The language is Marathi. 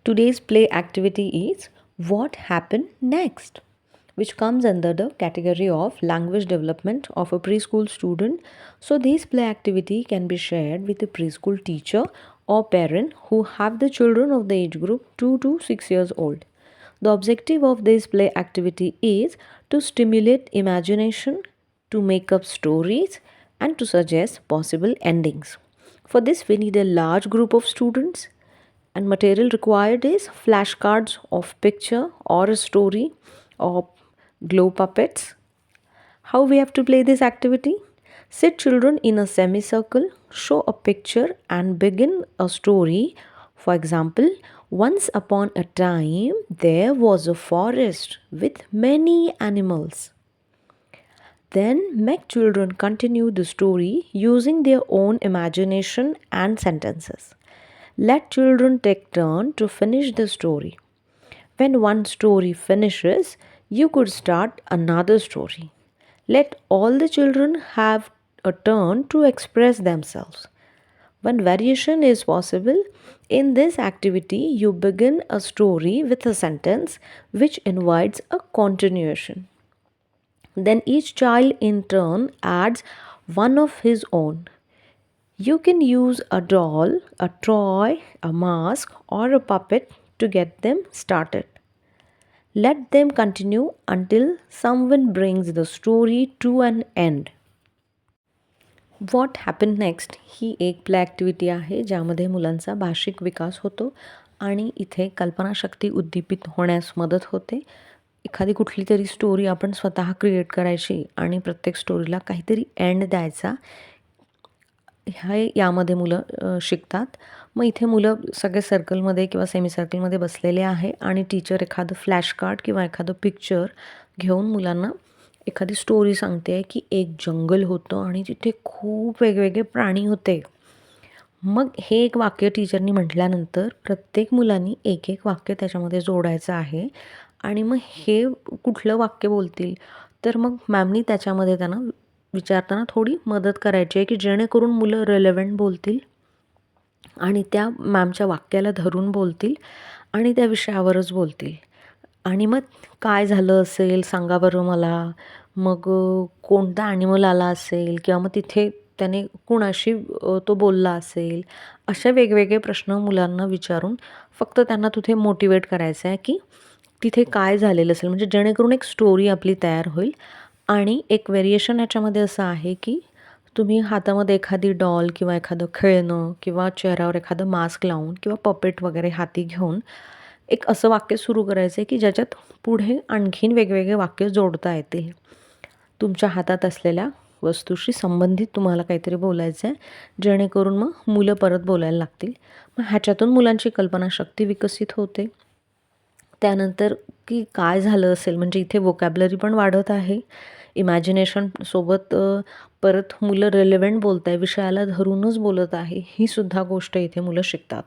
Today's play activity is What Happened Next, which comes under the category of language development of a preschool student. So, this play activity can be shared with a preschool teacher or parent who have the children of the age group 2 to 6 years old. The objective of this play activity is to stimulate imagination, to make up stories, and to suggest possible endings. For this, we need a large group of students, and material required is flashcards of picture or a story or glow puppets. How we have to play this activity? Sit children in a semicircle, show a picture and begin a story. For example, once upon a time there was a forest with many animals. Then make children continue the story using their own imagination and sentences. Let children take turn to finish the story. When one story finishes, you could start another story. Let all the children have a turn to express themselves. When variation is possible, in this activity you begin a story with a sentence which invites a continuation. Then each child in turn adds one of his own. You can use a doll, a toy, a mask, or a puppet to get them started. Let them continue until someone brings the story to an end. What happen next ही एक प्ले ॲक्टिव्हिटी आहे ज्यामध्ये मुलांचा भाषिक विकास होतो आणि इथे कल्पनाशक्ती उद्दीपित होण्यास मदत होते. एखादी कुठली तरी स्टोरी आपण स्वतः क्रिएट करायची आणि प्रत्येक स्टोरीला काहीतरी एंड द्यायचा, हे यामध्ये मुलं शिकतात. मग इथे मुलं सगळे सर्कलमध्ये किंवा सेमी सर्कलमध्ये बसलेले आहे आणि टीचर एखादं फ्लॅश कार्ड किंवा एखादं पिक्चर घेऊन मुलांना एखादी स्टोरी सांगते आहे की एक जंगल होतं आणि तिथे खूप वेगवेगळे प्राणी होते. मग हे एक वाक्य टीचरनी म्हटल्यानंतर प्रत्येक मुलांनी एक एक वाक्य त्याच्यामध्ये जोडायचं आहे आणि मग हे कुठलं वाक्य बोलतील तर मग मॅमनी त्याच्यामध्ये त्यांना विचारताना थोडी मदत करायची आहे की जेणेकरून मुलं रेलेव्हंट बोलतील आणि त्या मॅमच्या वाक्याला धरून बोलतील आणि त्या विषयावरच बोलतील. आणि मग काय झालं असेल सांगा बरं मला, मग कोणता ॲनिमल आला असेल किंवा मग तिथे त्याने कुणाशी तो बोलला असेल, अशा वेगवेगळे प्रश्न मुलांना विचारून फक्त त्यांना तिथे मोटिवेट करायचं आहे की तिथे काय झालेलं असेल, म्हणजे जेणेकरून एक स्टोरी आपली तयार होईल. आणि एक व्हेरिएशन याच्यामध्ये असं आहे की तुम्ही हातामध्ये एखादी डॉल किंवा एखादं खेळणं किंवा चेहऱ्यावर एखादं मास्क लावून किंवा पपेट वगैरे हाती घेऊन एक असं वाक्य सुरू करायचं आहे की ज्याच्यात पुढे आणखीन वेगवेगळे वाक्य जोडता येतील. तुमच्या हातात असलेल्या वस्तूशी संबंधित तुम्हाला काहीतरी बोलायचं आहे जेणेकरून मग मुलं परत बोलायला लागतील. मग ह्याच्यातून मुलांची कल्पनाशक्ती विकसित होते. त्यानंतर की काय झालं असेल, म्हणजे इथे वोकॅब्लरी पण वाढत आहे. इमॅजिनेशनसोबत परत मुलं रेलेव्हंट बोलत आहे, विषयाला धरूनच बोलत आहे, ही सुद्धा गोष्ट इथे मुलं शिकतात.